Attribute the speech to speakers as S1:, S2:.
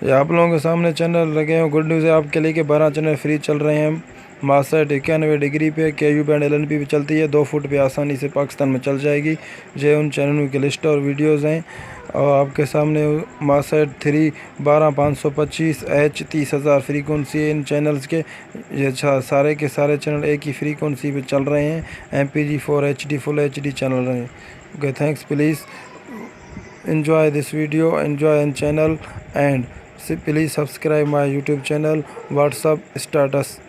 S1: ये आप लोगों के सामने चैनल लगे हैं। गुड न्यूज़ है आपके लिए कि 12 चैनल फ्री चल रहे हैं। मास्टर 91 डिग्री पे KU बैंड LNP पे चलती है। 2 फुट पे आसानी से पाकिस्तान में चल जाएगी। ये उन चैनलों की लिस्ट और वीडियोज़ हैं और आपके सामने मास्टर 3 12 525 H 30,000 फ्रीक्वेंसी है इन चैनल्स के। ये सारे के सारे चैनल एक ही फ्रीक्वेंसी पे चल रहे हैं। MPG4 HD full HD channel हैं। Okay, thanks. Please enjoy this video, enjoy and channel, and please subscribe my YouTube channel WhatsApp status.